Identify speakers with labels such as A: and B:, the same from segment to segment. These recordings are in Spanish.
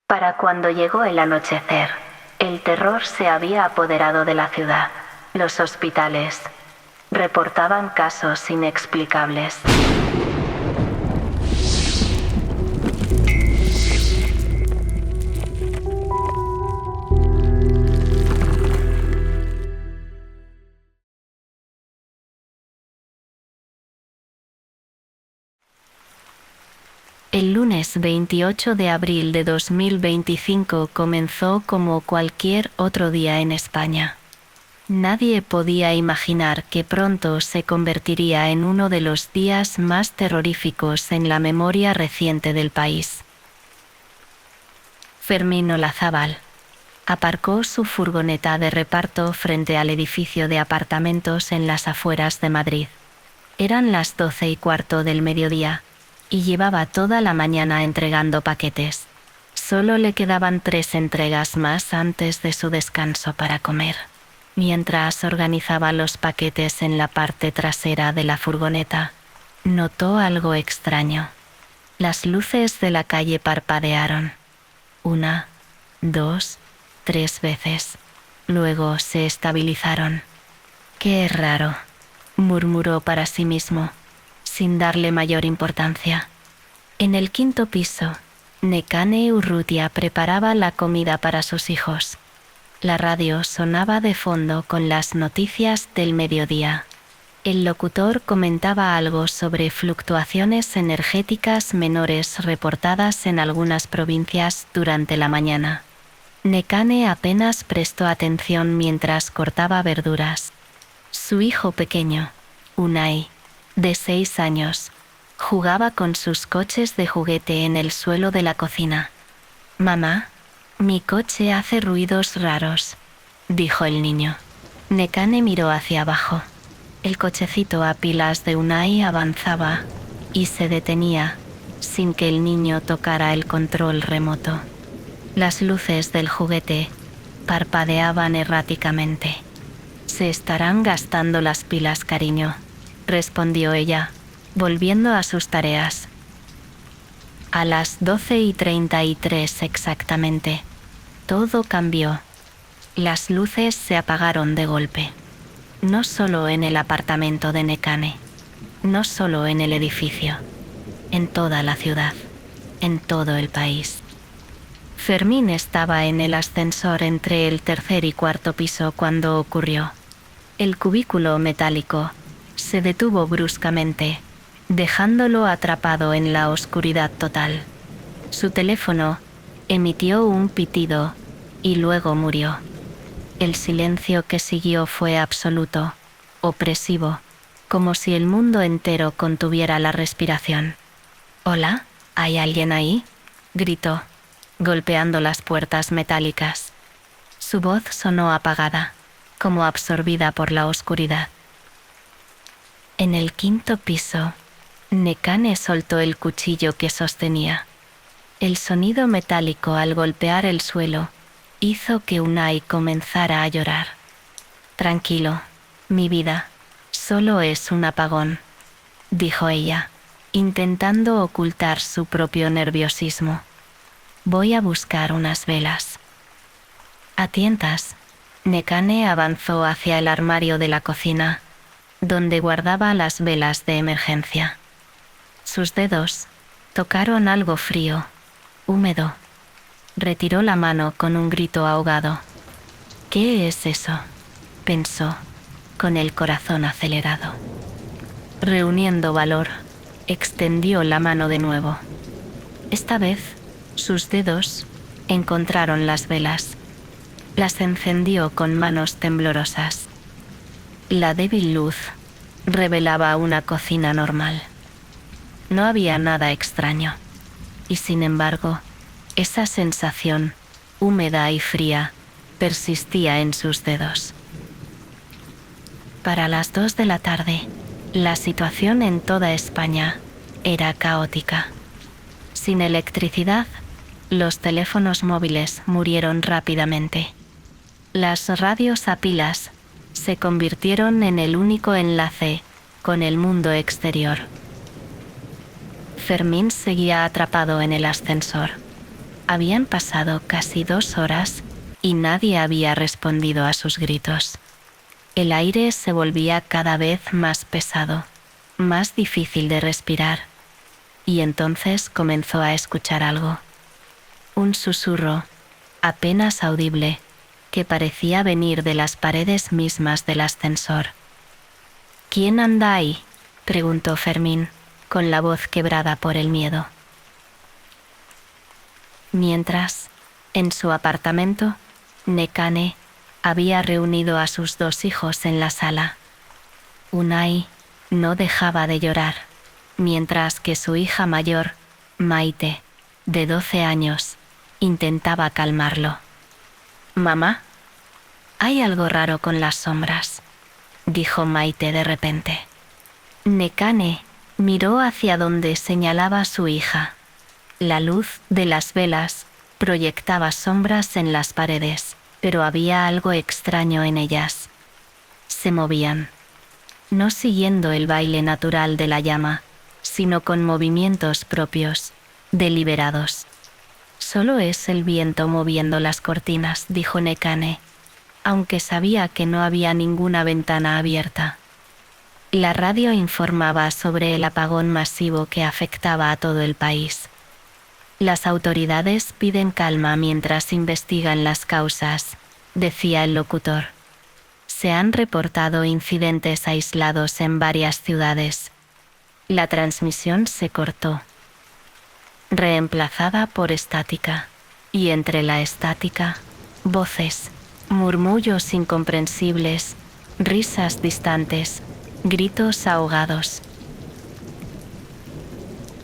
A: Para cuando llegó el anochecer, el terror se había apoderado de la ciudad. Los hospitales reportaban casos inexplicables. El lunes 28 de abril de 2025 comenzó como cualquier otro día en España. Nadie podía imaginar que pronto se convertiría en uno de los días más terroríficos en la memoria reciente del país. Fermín Olazábal aparcó su furgoneta de reparto frente al edificio de apartamentos en las afueras de Madrid. Eran las 12:15 del mediodía, y llevaba toda la mañana entregando paquetes. Solo le quedaban 3 entregas más antes de su descanso para comer. Mientras organizaba los paquetes en la parte trasera de la furgoneta, notó algo extraño. Las luces de la calle parpadearon. 1, 2, 3 veces. Luego se estabilizaron. «Qué raro», murmuró para sí mismo, sin darle mayor importancia. En el 5.º piso, Nekane Urrutia preparaba la comida para sus hijos. La radio sonaba de fondo con las noticias del mediodía. El locutor comentaba algo sobre fluctuaciones energéticas menores reportadas en algunas provincias durante la mañana. Nekane apenas prestó atención mientras cortaba verduras. Su hijo pequeño, Unai, de 6 años, jugaba con sus coches de juguete en el suelo de la cocina. «Mamá, mi coche hace ruidos raros», dijo el niño. Nekane miró hacia abajo. El cochecito a pilas de Unai avanzaba y se detenía sin que el niño tocara el control remoto. Las luces del juguete parpadeaban erráticamente. «Se estarán gastando las pilas, cariño», respondió ella, volviendo a sus tareas. A las 12:33 exactamente, todo cambió. Las luces se apagaron de golpe. No solo en el apartamento de Nekane, no solo en el edificio, en toda la ciudad, en todo el país. Fermín estaba en el ascensor entre el 3.er y 4.º piso cuando ocurrió. El cubículo metálico se detuvo bruscamente, dejándolo atrapado en la oscuridad total. Su teléfono emitió un pitido y luego murió. El silencio que siguió fue absoluto, opresivo, como si el mundo entero contuviera la respiración. «¿Hola? ¿Hay alguien ahí?», gritó, golpeando las puertas metálicas. Su voz sonó apagada, como absorbida por la oscuridad. En el 5.º piso, Nekane soltó el cuchillo que sostenía. El sonido metálico al golpear el suelo hizo que Unai comenzara a llorar. «Tranquilo, mi vida, solo es un apagón», dijo ella, intentando ocultar su propio nerviosismo. «Voy a buscar unas velas». A tientas, Nekane avanzó hacia el armario de la cocina, donde guardaba las velas de emergencia. Sus dedos tocaron algo frío, húmedo. Retiró la mano con un grito ahogado. «¿Qué es eso?», pensó, con el corazón acelerado. Reuniendo valor, extendió la mano de nuevo. Esta vez, sus dedos encontraron las velas. Las encendió con manos temblorosas. La débil luz revelaba una cocina normal. No había nada extraño, y sin embargo, esa sensación, húmeda y fría, persistía en sus dedos. Para las 2 de la tarde, la situación en toda España era caótica. Sin electricidad, los teléfonos móviles murieron rápidamente. Las radios a pilas se convirtieron en el único enlace con el mundo exterior. Fermín seguía atrapado en el ascensor. Habían pasado casi 2 horas y nadie había respondido a sus gritos. El aire se volvía cada vez más pesado, más difícil de respirar, y entonces comenzó a escuchar algo. Un susurro, apenas audible, que parecía venir de las paredes mismas del ascensor. «¿Quién anda ahí?», preguntó Fermín, con la voz quebrada por el miedo. Mientras, en su apartamento, Nekane había reunido a sus 2 hijos en la sala. Unai no dejaba de llorar, mientras que su hija mayor, Maite, de 12 años, intentaba calmarlo. «Mamá, hay algo raro con las sombras», dijo Maite de repente. Nekane miró hacia donde señalaba su hija. La luz de las velas proyectaba sombras en las paredes, pero había algo extraño en ellas. Se movían, no siguiendo el baile natural de la llama, sino con movimientos propios, deliberados. «Solo es el viento moviendo las cortinas», dijo Nekane, aunque sabía que no había ninguna ventana abierta. La radio informaba sobre el apagón masivo que afectaba a todo el país. «Las autoridades piden calma mientras investigan las causas», decía el locutor. «Se han reportado incidentes aislados en varias ciudades». La transmisión se cortó, reemplazada por estática, y entre la estática, voces, murmullos incomprensibles, risas distantes, gritos ahogados.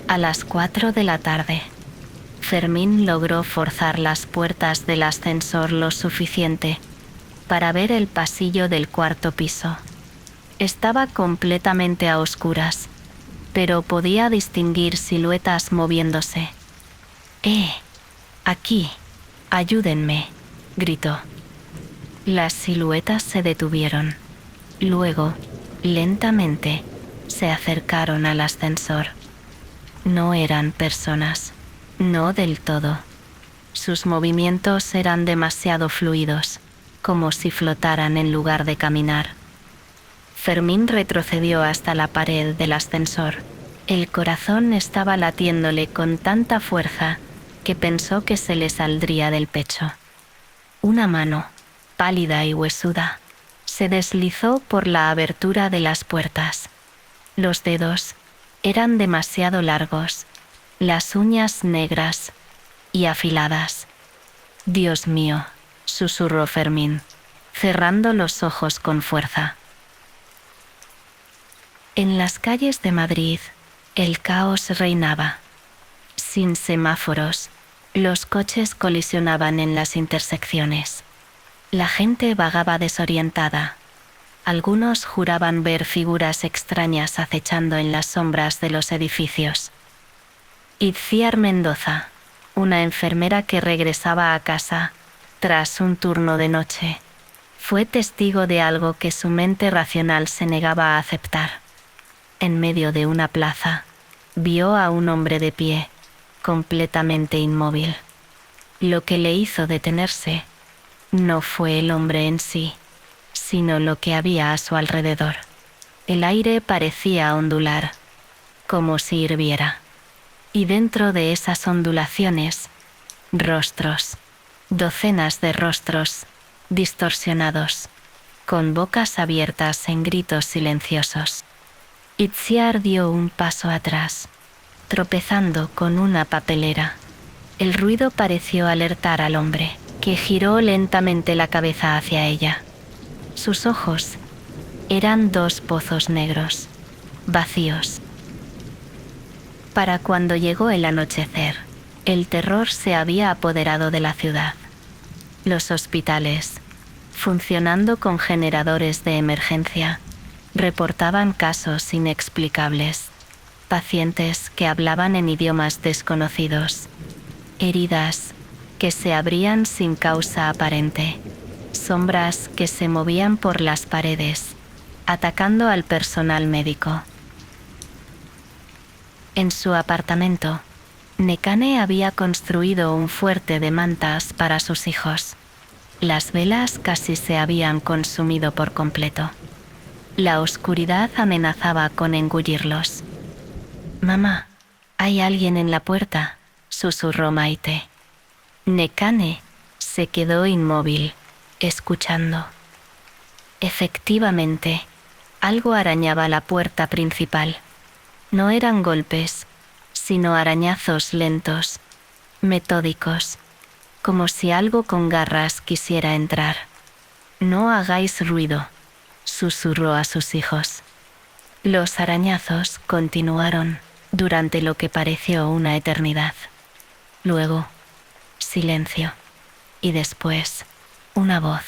A: A las 4 de la tarde, Fermín logró forzar las puertas del ascensor lo suficiente para ver el pasillo del 4º piso. Estaba completamente a oscuras, pero podía distinguir siluetas moviéndose. Aquí, ayúdenme», gritó. Las siluetas se detuvieron. Luego, lentamente, se acercaron al ascensor. No eran personas, no del todo. Sus movimientos eran demasiado fluidos, como si flotaran en lugar de caminar. Fermín retrocedió hasta la pared del ascensor. El corazón estaba latiéndole con tanta fuerza que pensó que se le saldría del pecho. Una mano, pálida y huesuda, se deslizó por la abertura de las puertas. Los dedos eran demasiado largos, las uñas negras y afiladas. «Dios mío», susurró Fermín, cerrando los ojos con fuerza. En las calles de Madrid, el caos reinaba. Sin semáforos, los coches colisionaban en las intersecciones. La gente vagaba desorientada. Algunos juraban ver figuras extrañas acechando en las sombras de los edificios. Itziar Mendoza, una enfermera que regresaba a casa tras un turno de noche, fue testigo de algo que su mente racional se negaba a aceptar. En medio de una plaza, vio a un hombre de pie, completamente inmóvil. Lo que le hizo detenerse no fue el hombre en sí, sino lo que había a su alrededor. El aire parecía ondular, como si hirviera. Y dentro de esas ondulaciones, rostros, docenas de rostros, distorsionados, con bocas abiertas en gritos silenciosos. Itziar dio un paso atrás, tropezando con una papelera. El ruido pareció alertar al hombre, que giró lentamente la cabeza hacia ella. Sus ojos eran 2 pozos negros, vacíos. Para cuando llegó el anochecer, el terror se había apoderado de la ciudad. Los hospitales, funcionando con generadores de emergencia, reportaban casos inexplicables, pacientes que hablaban en idiomas desconocidos, heridas que se abrían sin causa aparente, sombras que se movían por las paredes, atacando al personal médico. En su apartamento, Nekane había construido un fuerte de mantas para sus hijos. Las velas casi se habían consumido por completo. La oscuridad amenazaba con engullirlos. «Mamá, hay alguien en la puerta», susurró Maite. Nekane se quedó inmóvil, escuchando. Efectivamente, algo arañaba la puerta principal. No eran golpes, sino arañazos lentos, metódicos, como si algo con garras quisiera entrar. «No hagáis ruido», susurró a sus hijos. Los arañazos continuaron durante lo que pareció una eternidad. Luego, silencio. Y después, una voz.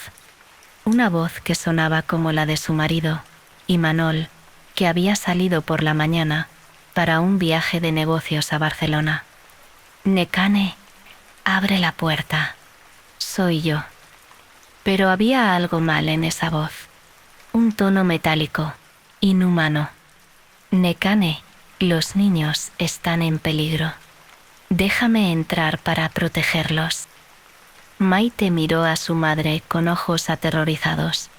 A: Una voz que sonaba como la de su marido, Imanol, que había salido por la mañana para un viaje de negocios a Barcelona. «Nekane, abre la puerta. Soy yo». Pero había algo mal en esa voz. Un tono metálico, inhumano. «Nekane, los niños están en peligro. Déjame entrar para protegerlos». Maite miró a su madre con ojos aterrorizados.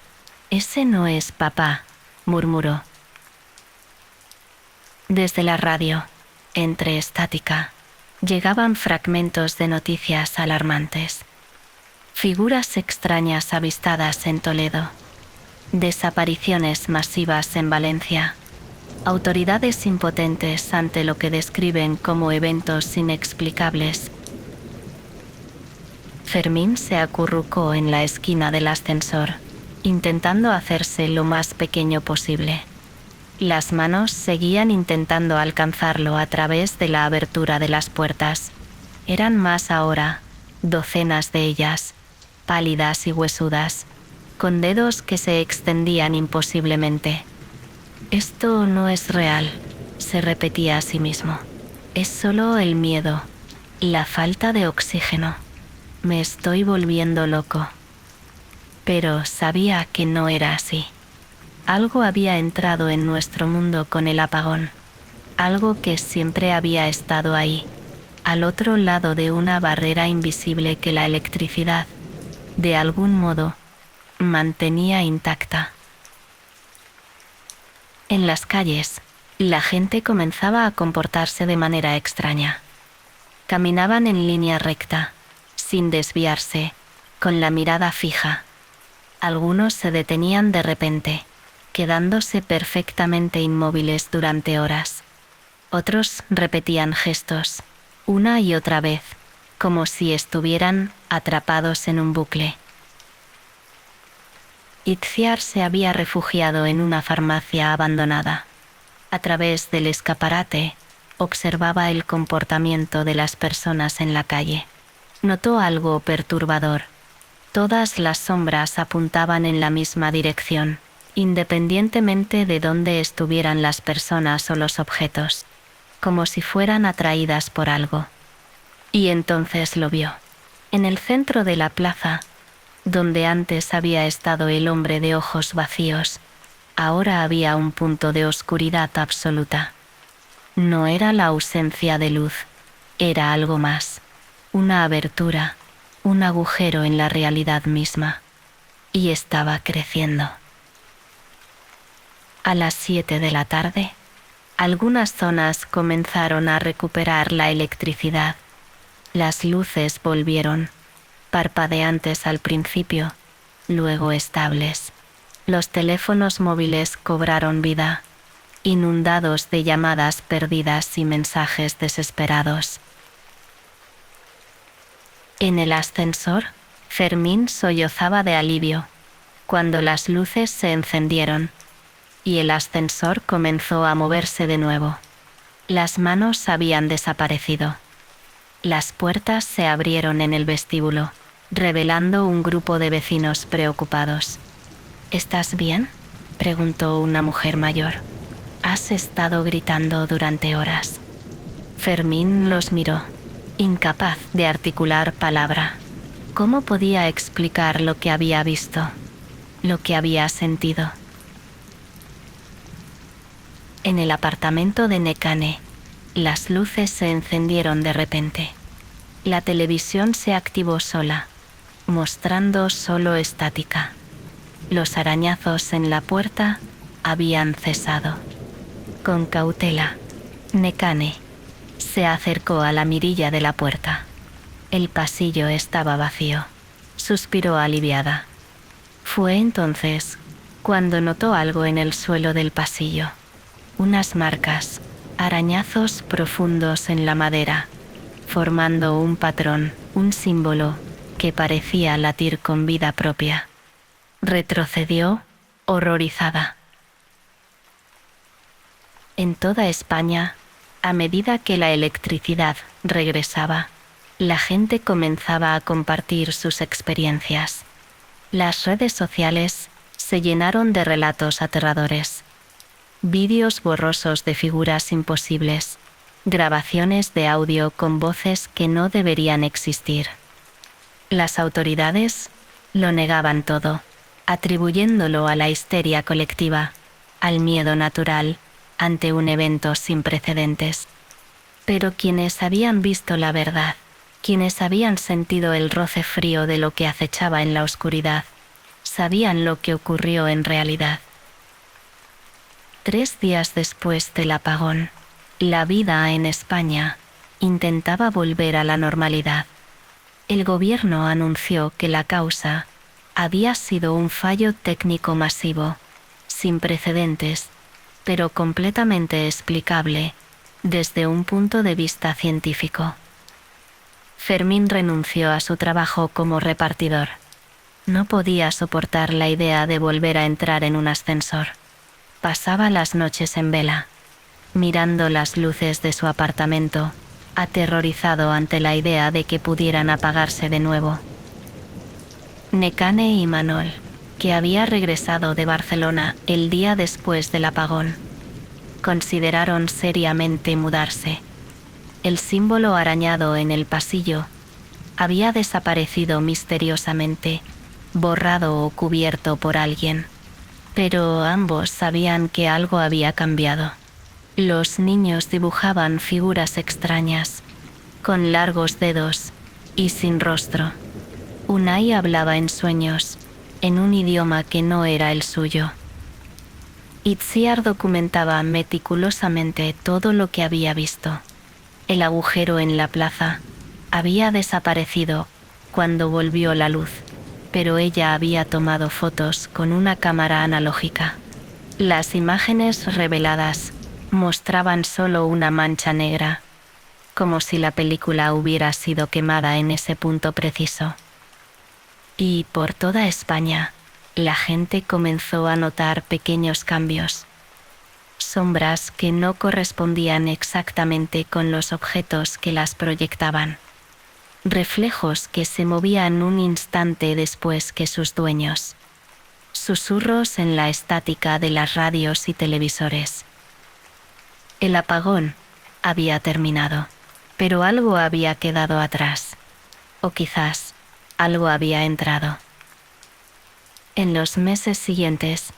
A: «Ese no es papá», murmuró. Desde la radio, entre estática, llegaban fragmentos de noticias alarmantes. Figuras extrañas avistadas en Toledo. Desapariciones masivas en Valencia. Autoridades impotentes ante lo que describen como eventos inexplicables. Fermín se acurrucó en la esquina del ascensor, intentando hacerse lo más pequeño posible. Las manos seguían intentando alcanzarlo a través de la abertura de las puertas. Eran más ahora, docenas de ellas, pálidas y huesudas, con dedos que se extendían imposiblemente. «Esto no es real», se repetía a sí mismo. «Es solo el miedo, la falta de oxígeno. Me estoy volviendo loco». Pero sabía que no era así. Algo había entrado en nuestro mundo con el apagón. Algo que siempre había estado ahí, al otro lado de una barrera invisible que la electricidad, de algún modo, mantenía intacta. En las calles, la gente comenzaba a comportarse de manera extraña. Caminaban en línea recta, sin desviarse, con la mirada fija. Algunos se detenían de repente, quedándose perfectamente inmóviles durante horas. Otros repetían gestos, una y otra vez, como si estuvieran atrapados en un bucle. Itziar se había refugiado en una farmacia abandonada. A través del escaparate, observaba el comportamiento de las personas en la calle. Notó algo perturbador. Todas las sombras apuntaban en la misma dirección, independientemente de dónde estuvieran las personas o los objetos, como si fueran atraídas por algo. Y entonces lo vio. En el centro de la plaza, donde antes había estado el hombre de ojos vacíos, ahora había un punto de oscuridad absoluta. No era la ausencia de luz, era algo más, una abertura, un agujero en la realidad misma, y estaba creciendo. A las 7 de la tarde, algunas zonas comenzaron a recuperar la electricidad. Las luces volvieron, parpadeantes al principio, luego estables. Los teléfonos móviles cobraron vida, inundados de llamadas perdidas y mensajes desesperados. En el ascensor, Fermín sollozaba de alivio, cuando las luces se encendieron, y el ascensor comenzó a moverse de nuevo. Las manos habían desaparecido. Las puertas se abrieron en el vestíbulo, revelando un grupo de vecinos preocupados. «¿Estás bien?», preguntó una mujer mayor. «Has estado gritando durante horas». Fermín los miró, incapaz de articular palabra. ¿Cómo podía explicar lo que había visto, lo que había sentido? En el apartamento de Nekane, Las luces se encendieron de repente. La televisión se activó sola, mostrando solo estática. Los arañazos en la puerta habían cesado. Con cautela, Nekane se acercó a la mirilla de la puerta. El pasillo estaba vacío. Suspiró aliviada. Fue entonces cuando notó algo en el suelo del pasillo. Unas marcas, arañazos profundos en la madera, formando un patrón, un símbolo que parecía latir con vida propia. Retrocedió, horrorizada. En toda España, a medida que la electricidad regresaba, la gente comenzaba a compartir sus experiencias. Las redes sociales se llenaron de relatos aterradores. Vídeos borrosos de figuras imposibles, grabaciones de audio con voces que no deberían existir. Las autoridades lo negaban todo, atribuyéndolo a la histeria colectiva, al miedo natural ante un evento sin precedentes. Pero quienes habían visto la verdad, quienes habían sentido el roce frío de lo que acechaba en la oscuridad, sabían lo que ocurrió en realidad. 3 días después del apagón, la vida en España intentaba volver a la normalidad. El gobierno anunció que la causa había sido un fallo técnico masivo, sin precedentes, pero completamente explicable desde un punto de vista científico. Fermín renunció a su trabajo como repartidor. No podía soportar la idea de volver a entrar en un ascensor. Pasaba las noches en vela, mirando las luces de su apartamento, aterrorizado ante la idea de que pudieran apagarse de nuevo. Nekane y Manol, que había regresado de Barcelona el día después del apagón, consideraron seriamente mudarse. El símbolo arañado en el pasillo había desaparecido misteriosamente, borrado o cubierto por alguien. Pero ambos sabían que algo había cambiado. Los niños dibujaban figuras extrañas, con largos dedos y sin rostro. Unai hablaba en sueños, en un idioma que no era el suyo. Itziar documentaba meticulosamente todo lo que había visto. El agujero en la plaza había desaparecido cuando volvió la luz, pero ella había tomado fotos con una cámara analógica. Las imágenes reveladas mostraban solo una mancha negra, como si la película hubiera sido quemada en ese punto preciso. Y por toda España, la gente comenzó a notar pequeños cambios. Sombras que no correspondían exactamente con los objetos que las proyectaban. Reflejos que se movían un instante después que sus dueños. Susurros en la estática de las radios y televisores. El apagón había terminado, pero algo había quedado atrás. O quizás algo había entrado. En los meses siguientes,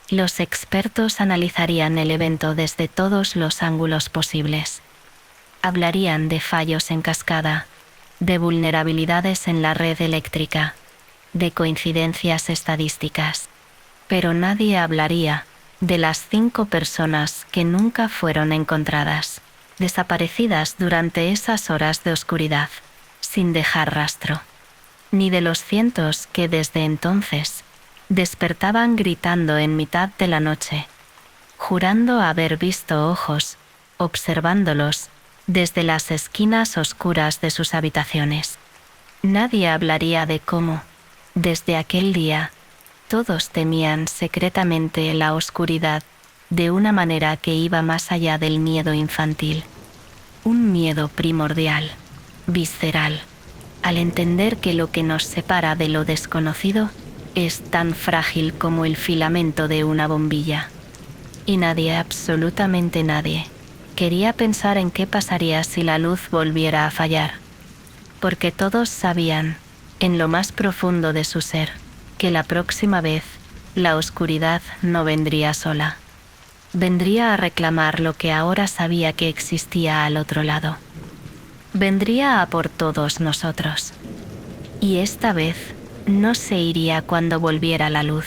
A: los expertos analizarían el evento desde todos los ángulos posibles. Hablarían de fallos en cascada, de vulnerabilidades en la red eléctrica, de coincidencias estadísticas. Pero nadie hablaría de las 5 personas que nunca fueron encontradas, desaparecidas durante esas horas de oscuridad, sin dejar rastro. Ni de los cientos que desde entonces despertaban gritando en mitad de la noche, jurando haber visto ojos, observándolos desde las esquinas oscuras de sus habitaciones. Nadie hablaría de cómo, desde aquel día, todos temían secretamente la oscuridad de una manera que iba más allá del miedo infantil. Un miedo primordial, visceral, al entender que lo que nos separa de lo desconocido es tan frágil como el filamento de una bombilla. Y nadie, absolutamente nadie, quería pensar en qué pasaría si la luz volviera a fallar. Porque todos sabían, en lo más profundo de su ser, que la próxima vez la oscuridad no vendría sola. Vendría a reclamar lo que ahora sabía que existía al otro lado. Vendría a por todos nosotros. Y esta vez no se iría cuando volviera la luz.